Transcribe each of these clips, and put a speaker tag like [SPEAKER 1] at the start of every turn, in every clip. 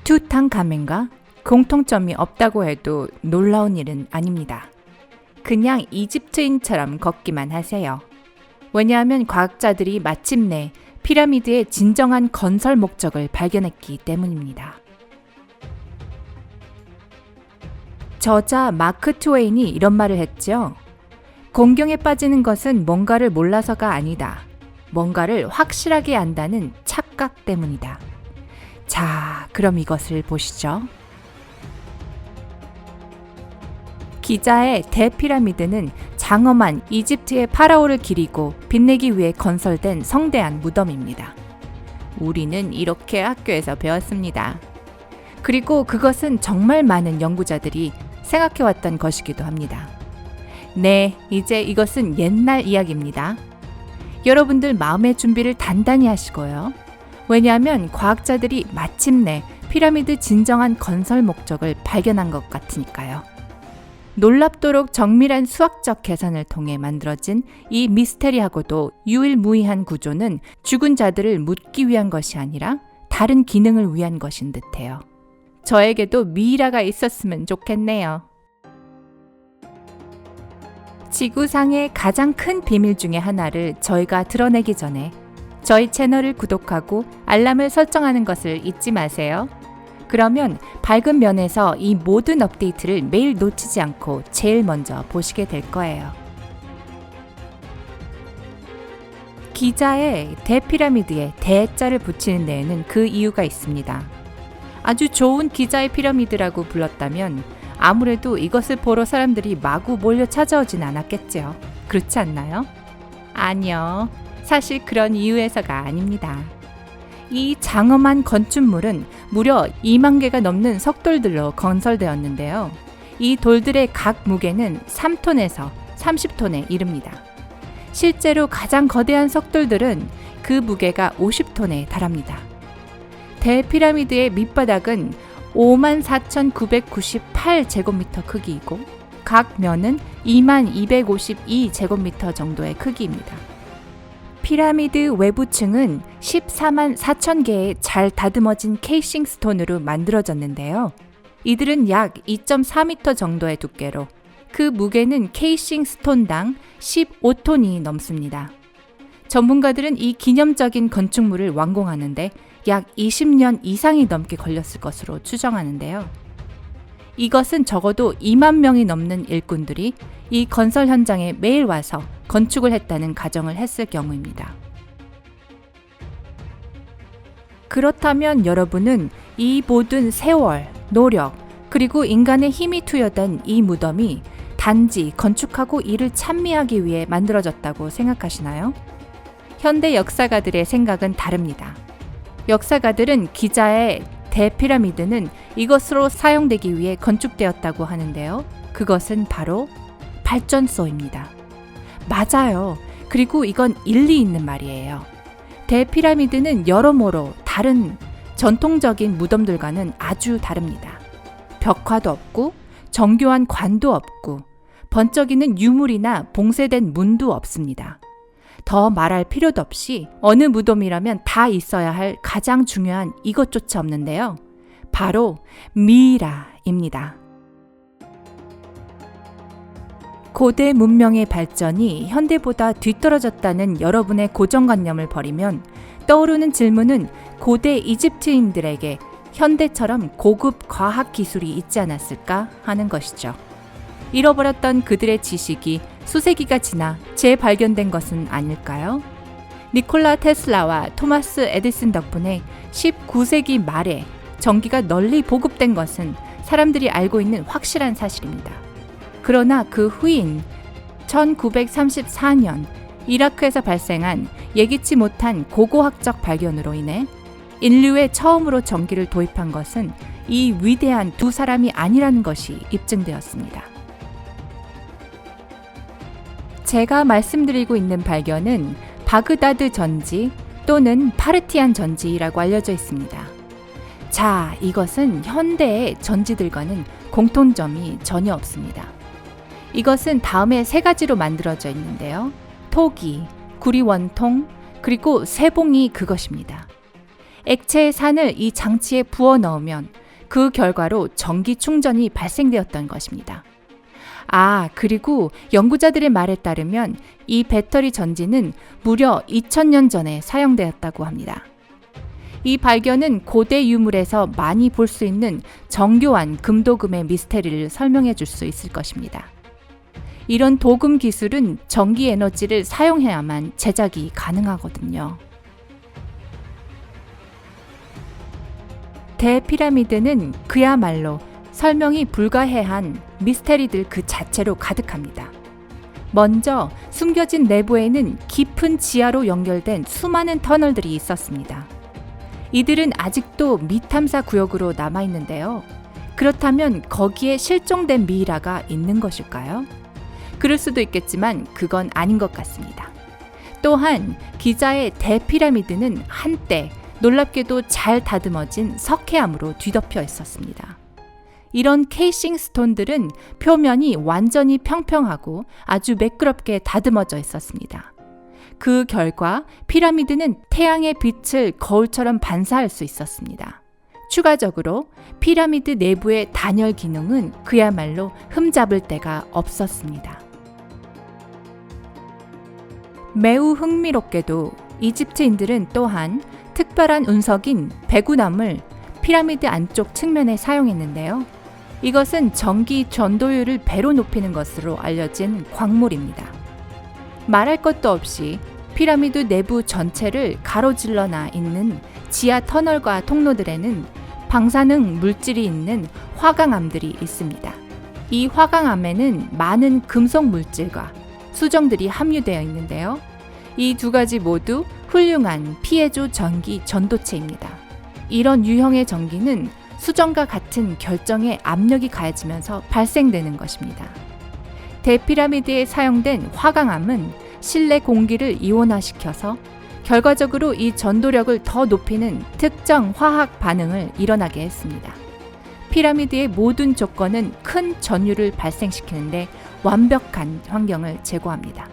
[SPEAKER 1] 투탕카멘과 공통점이 없다고 해도 놀라운 일은 아닙니다. 그냥 이집트인처럼 걷기만 하세요. 왜냐하면 과학자들이 마침내 피라미드의 진정한 건설 목적을 발견했기 때문입니다. 저자 마크 트웨인이 이런 말을 했죠. 공경에 빠지는 것은 뭔가를 몰라서가 아니다. 뭔가를 확실하게 안다는 착각 때문이다. 자, 그럼 이것을 보시죠. 기자의 대피라미드는 장엄한 이집트의 파라오를 기리고 빛내기 위해 건설된 성대한 무덤입니다. 우리는 이렇게 학교에서 배웠습니다. 그리고 그것은 정말 많은 연구자들이 생각해왔던 것이기도 합니다. 네, 이제 이것은 옛날 이야기입니다. 여러분들 마음의 준비를 단단히 하시고요. 왜냐하면 과학자들이 마침내 피라미드 진정한 건설 목적을 발견한 것 같으니까요. 놀랍도록 정밀한 수학적 계산을 통해 만들어진 이 미스테리하고도 유일무이한 구조는 죽은 자들을 묻기 위한 것이 아니라 다른 기능을 위한 것인 듯해요. 저에게도 미이라가 있었으면 좋겠네요. 지구상의 가장 큰 비밀 중에 하나를 저희가 드러내기 전에 저희 채널을 구독하고 알람을 설정하는 것을 잊지 마세요. 그러면 밝은 면에서 이 모든 업데이트를 매일 놓치지 않고 제일 먼저 보시게 될 거예요. 기자의 대피라미드에 대자를 붙이는 데에는 그 이유가 있습니다. 아주 좋은 기자의 피라미드라고 불렀다면 아무래도 이것을 보러 사람들이 마구 몰려 찾아오진 않았겠죠. 그렇지 않나요? 아니요. 사실 그런 이유에서가 아닙니다. 이 장엄한 건축물은 무려 2만 개가 넘는 석돌들로 건설되었는데요. 이 돌들의 각 무게는 3톤에서 30톤에 이릅니다. 실제로 가장 거대한 석돌들은 그 무게가 50톤에 달합니다. 대피라미드의 밑바닥은 54,998제곱미터 크기이고 각 면은 2252제곱미터 정도의 크기입니다. 피라미드 외부층은 14만 4천 개의 잘 다듬어진 케이싱 스톤으로 만들어졌는데요. 이들은 약 2.4m 정도의 두께로 그 무게는 케이싱 스톤당 15톤이 넘습니다. 전문가들은 이 기념적인 건축물을 완공하는데 약 20년 이상이 넘게 걸렸을 것으로 추정하는데요. 이것은 적어도 2만 명이 넘는 일꾼들이 이 건설 현장에 매일 와서 건축을 했다는 가정을 했을 경우입니다. 그렇다면 여러분은 이 모든 세월, 노력, 그리고 인간의 힘이 투여된 이 무덤이 단지 건축하고 이를 찬미하기 위해 만들어졌다고 생각하시나요? 현대 역사가들의 생각은 다릅니다. 역사가들은 기자의 대피라미드는 이것으로 사용되기 위해 건축되었다고 하는데요. 그것은 바로 발전소입니다. 맞아요. 그리고 이건 일리 있는 말이에요. 대피라미드는 여러모로 다른 전통적인 무덤들과는 아주 다릅니다. 벽화도 없고 정교한 관도 없고 번쩍이는 유물이나 봉쇄된 문도 없습니다. 더 말할 필요도 없이 어느 무덤이라면 다 있어야 할 가장 중요한 이것조차 없는데요. 바로 미이라입니다. 고대 문명의 발전이 현대보다 뒤떨어졌다는 여러분의 고정관념을 버리면 떠오르는 질문은 고대 이집트인들에게 현대처럼 고급 과학 기술이 있지 않았을까 하는 것이죠. 잃어버렸던 그들의 지식이 수세기가 지나 재발견된 것은 아닐까요? 니콜라 테슬라와 토마스 에디슨 덕분에 19세기 말에 전기가 널리 보급된 것은 사람들이 알고 있는 확실한 사실입니다. 그러나 그 후인 1934년 이라크에서 발생한 예기치 못한 고고학적 발견으로 인해 인류에 처음으로 전기를 도입한 것은 이 위대한 두 사람이 아니라는 것이 입증되었습니다. 제가 말씀드리고 있는 발견은 바그다드 전지 또는 파르티안 전지라고 알려져 있습니다. 자, 이것은 현대의 전지들과는 공통점이 전혀 없습니다. 이것은 다음에 3가지로 만들어져 있는데요. 토기, 구리 원통, 그리고 세봉이 그것입니다. 액체의 산을 이 장치에 부어 넣으면 그 결과로 전기 충전이 발생되었던 것입니다. 그리고 연구자들의 말에 따르면 이 배터리 전지는 무려 2000년 전에 사용되었다고 합니다. 이 발견은 고대 유물에서 많이 볼 수 있는 정교한 금도금의 미스테리를 설명해 줄 수 있을 것입니다. 이런 도금 기술은 전기 에너지를 사용해야만 제작이 가능하거든요. 대피라미드는 그야말로 설명이 불가해한 미스테리들 그 자체로 가득합니다. 먼저 숨겨진 내부에는 깊은 지하로 연결된 수많은 터널들이 있었습니다. 이들은 아직도 미탐사 구역으로 남아있는데요. 그렇다면 거기에 실종된 미이라가 있는 것일까요? 그럴 수도 있겠지만 그건 아닌 것 같습니다. 또한 기자의 대피라미드는 한때 놀랍게도 잘 다듬어진 석회암으로 뒤덮여 있었습니다. 이런 케이싱 스톤들은 표면이 완전히 평평하고 아주 매끄럽게 다듬어져 있었습니다. 그 결과 피라미드는 태양의 빛을 거울처럼 반사할 수 있었습니다. 추가적으로 피라미드 내부의 단열 기능은 그야말로 흠잡을 데가 없었습니다. 매우 흥미롭게도 이집트인들은 또한 특별한 운석인 배구나무를 피라미드 안쪽 측면에 사용했는데요. 이것은 전기 전도율을 배로 높이는 것으로 알려진 광물입니다. 말할 것도 없이 피라미드 내부 전체를 가로질러 나 있는 지하 터널과 통로들에는 방사능 물질이 있는 화강암들이 있습니다. 이 화강암에는 많은 금속 물질과 수정들이 함유되어 있는데요. 이 두 가지 모두 훌륭한 피에조 전기 전도체입니다. 이런 유형의 전기는 수정과 같은 결정에 압력이 가해지면서 발생되는 것입니다. 대피라미드에 사용된 화강암은 실내 공기를 이온화시켜서 결과적으로 이 전도력을 더 높이는 특정 화학 반응을 일어나게 했습니다. 피라미드의 모든 조건은 큰 전율을 발생시키는데 완벽한 환경을 제공합니다.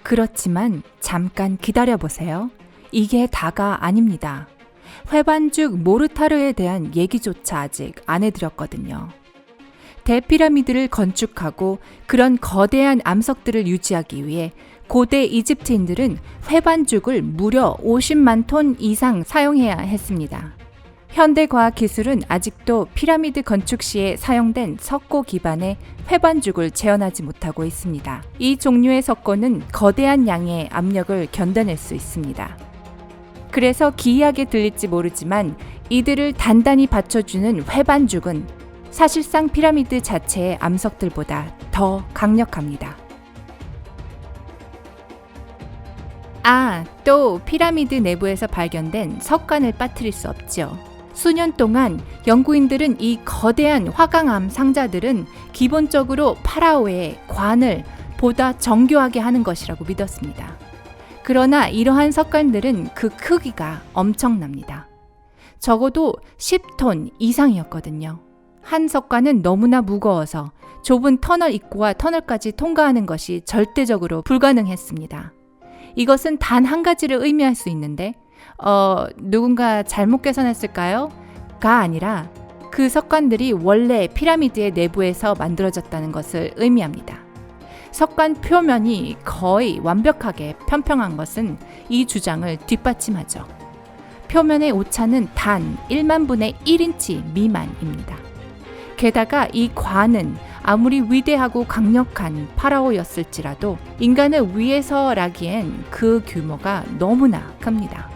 [SPEAKER 1] 그렇지만 잠깐 기다려보세요. 이게 다가 아닙니다. 회반죽 모르타르에 대한 얘기조차 아직 안 해드렸거든요. 대피라미드를 건축하고 그런 거대한 암석들을 유지하기 위해 고대 이집트인들은 회반죽을 무려 50만 톤 이상 사용해야 했습니다. 현대 과학 기술은 아직도 피라미드 건축 시에 사용된 석고 기반의 회반죽을 재현하지 못하고 있습니다. 이 종류의 석고는 거대한 양의 압력을 견뎌낼 수 있습니다. 그래서 기이하게 들릴지 모르지만 이들을 단단히 받쳐주는 회반죽은 사실상 피라미드 자체의 암석들보다 더 강력합니다. 또 피라미드 내부에서 발견된 석관을 빠뜨릴 수 없죠. 수년 동안 연구인들은 이 거대한 화강암 상자들은 기본적으로 파라오의 관을 보다 정교하게 하는 것이라고 믿었습니다. 그러나 이러한 석관들은 그 크기가 엄청납니다. 적어도 10톤 이상이었거든요. 한 석관은 너무나 무거워서 좁은 터널 입구와 터널까지 통과하는 것이 절대적으로 불가능했습니다. 이것은 단 한 가지를 의미할 수 있는데 누군가 잘못 계산했을까요? 가 아니라 그 석관들이 원래 피라미드의 내부에서 만들어졌다는 것을 의미합니다. 석관 표면이 거의 완벽하게 평평한 것은 이 주장을 뒷받침하죠. 표면의 오차는 단 1만 분의 1인치 미만입니다. 게다가 이 관은 아무리 위대하고 강력한 파라오였을지라도 인간을 위해서라기엔 그 규모가 너무나 큽니다.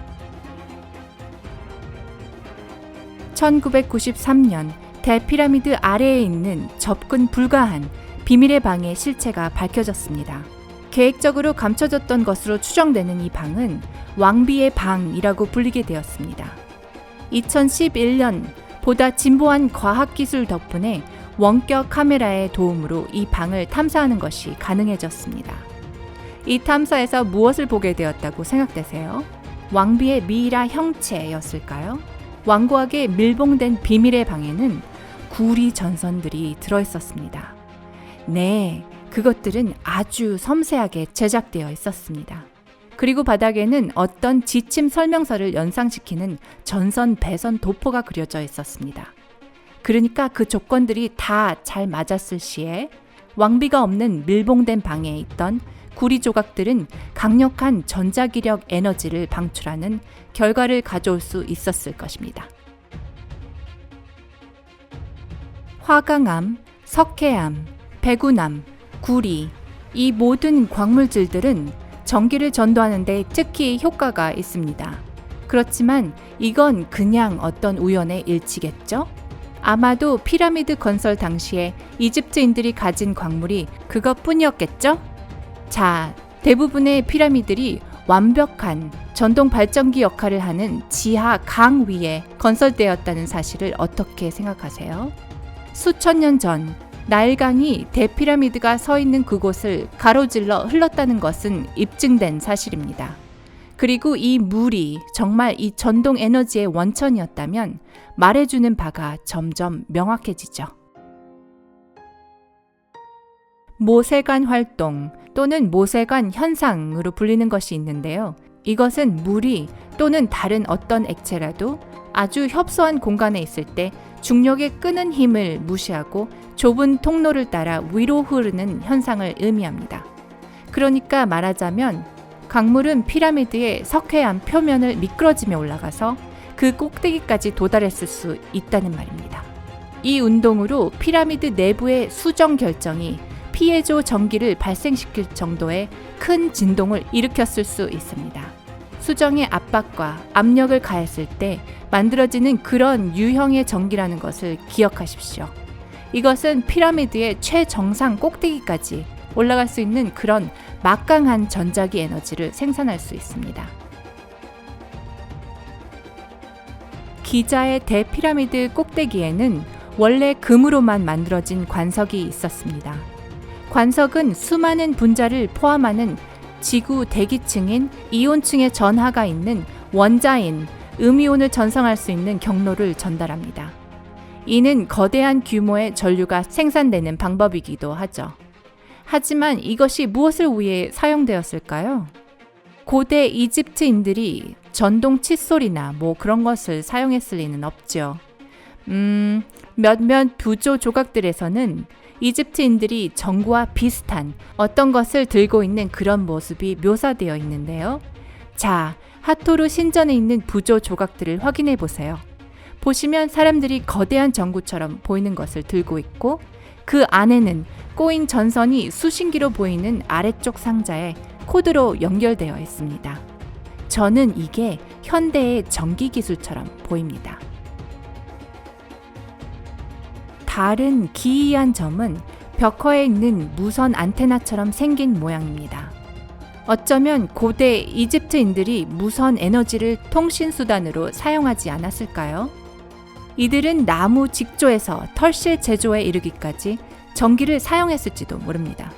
[SPEAKER 1] 1993년 대피라미드 아래에 있는 접근 불가한 비밀의 방의 실체가 밝혀졌습니다. 계획적으로 감춰졌던 것으로 추정되는 이 방은 왕비의 방이라고 불리게 되었습니다. 2011년 보다 진보한 과학기술 덕분에 원격 카메라의 도움으로 이 방을 탐사하는 것이 가능해졌습니다. 이 탐사에서 무엇을 보게 되었다고 생각되세요? 왕비의 미이라 형체였을까요? 완고하게 밀봉된 비밀의 방에는 구리 전선들이 들어있었습니다. 네, 그것들은 아주 섬세하게 제작되어 있었습니다. 그리고 바닥에는 어떤 지침 설명서를 연상시키는 전선 배선 도포가 그려져 있었습니다. 그러니까 그 조건들이 다 잘 맞았을 시에 왕비가 없는 밀봉된 방에 있던 구리 조각들은 강력한 전자기력 에너지를 방출하는 결과를 가져올 수 있었을 것입니다. 화강암, 석회암, 배구남, 구리, 이 모든 광물질들은 전기를 전도하는 데 특히 효과가 있습니다. 그렇지만 이건 그냥 어떤 우연의 일치겠죠? 아마도 피라미드 건설 당시에 이집트인들이 가진 광물이 그것뿐이었겠죠? 자, 대부분의 피라미드들이 완벽한 전동 발전기 역할을 하는 지하 강 위에 건설되었다는 사실을 어떻게 생각하세요? 수천 년 전 나일강이 대피라미드가 서 있는 그곳을 가로질러 흘렀다는 것은 입증된 사실입니다. 그리고 이 물이 정말 이 전동 에너지의 원천이었다면 말해주는 바가 점점 명확해지죠. 모세관 활동 또는 모세관 현상으로 불리는 것이 있는데요. 이것은 물이 또는 다른 어떤 액체라도 아주 협소한 공간에 있을 때 중력의 끄는 힘을 무시하고 좁은 통로를 따라 위로 흐르는 현상을 의미합니다. 그러니까 말하자면 강물은 피라미드의 석회암 표면을 미끄러지며 올라가서 그 꼭대기까지 도달했을 수 있다는 말입니다. 이 운동으로 피라미드 내부의 수정 결정이 피에조 전기를 발생시킬 정도의 큰 진동을 일으켰을 수 있습니다. 수정의 압박과 압력을 가했을 때 만들어지는 그런 유형의 전기라는 것을 기억하십시오. 이것은 피라미드의 최정상 꼭대기까지 올라갈 수 있는 그런 막강한 전자기 에너지를 생산할 수 있습니다. 기자의 대피라미드 꼭대기에는 원래 금으로만 만들어진 관석이 있었습니다. 관석은 수많은 분자를 포함하는 지구 대기층인 이온층의 전하가 있는 원자인 음이온을 전송할 수 있는 경로를 전달합니다. 이는 거대한 규모의 전류가 생산되는 방법이기도 하죠. 하지만 이것이 무엇을 위해 사용되었을까요? 고대 이집트인들이 전동 칫솔이나 그런 것을 사용했을 리는 없죠. 몇몇 부조 조각들에서는 이집트인들이 전구와 비슷한 어떤 것을 들고 있는 그런 모습이 묘사되어 있는데요. 자, 하토르 신전에 있는 부조 조각들을 확인해 보세요. 보시면 사람들이 거대한 전구처럼 보이는 것을 들고 있고 그 안에는 꼬인 전선이 수신기로 보이는 아래쪽 상자에 코드로 연결되어 있습니다. 저는 이게 현대의 전기 기술처럼 보입니다. 다른 기이한 점은 벽화에 있는 무선 안테나처럼 생긴 모양입니다. 어쩌면 고대 이집트인들이 무선 에너지를 통신수단으로 사용하지 않았을까요? 이들은 나무 직조에서 털실 제조에 이르기까지 전기를 사용했을지도 모릅니다.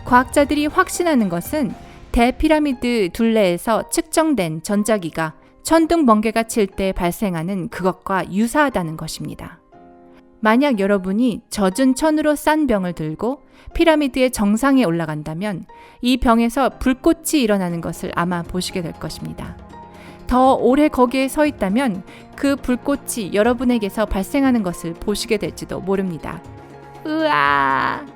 [SPEAKER 1] 과학자들이 확신하는 것은 대피라미드 둘레에서 측정된 전자기가 천둥 번개가 칠 때 발생하는 그것과 유사하다는 것입니다. 만약 여러분이 젖은 천으로 싼 병을 들고 피라미드의 정상에 올라간다면 이 병에서 불꽃이 일어나는 것을 아마 보시게 될 것입니다. 더 오래 거기에 서 있다면 그 불꽃이 여러분에게서 발생하는 것을 보시게 될지도 모릅니다. 으아!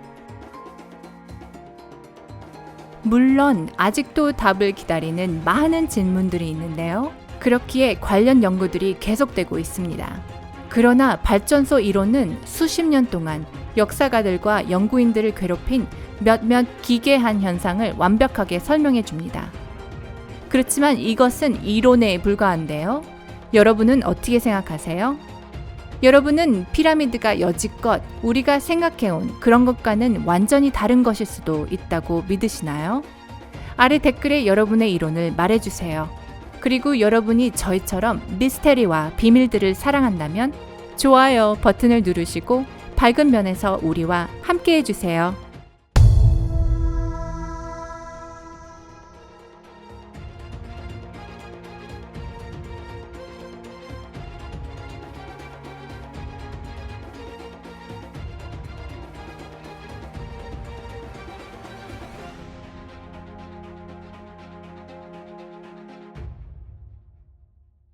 [SPEAKER 1] 물론 아직도 답을 기다리는 많은 질문들이 있는데요. 그렇기에 관련 연구들이 계속되고 있습니다. 그러나 발전소 이론은 수십 년 동안 역사가들과 연구인들을 괴롭힌 몇몇 기괴한 현상을 완벽하게 설명해 줍니다. 그렇지만 이것은 이론에 불과한데요. 여러분은 어떻게 생각하세요? 여러분은 피라미드가 여지껏 우리가 생각해온 그런 것과는 완전히 다른 것일 수도 있다고 믿으시나요? 아래 댓글에 여러분의 이론을 말해주세요. 그리고 여러분이 저희처럼 미스테리와 비밀들을 사랑한다면 좋아요 버튼을 누르시고 밝은 면에서 우리와 함께 해주세요.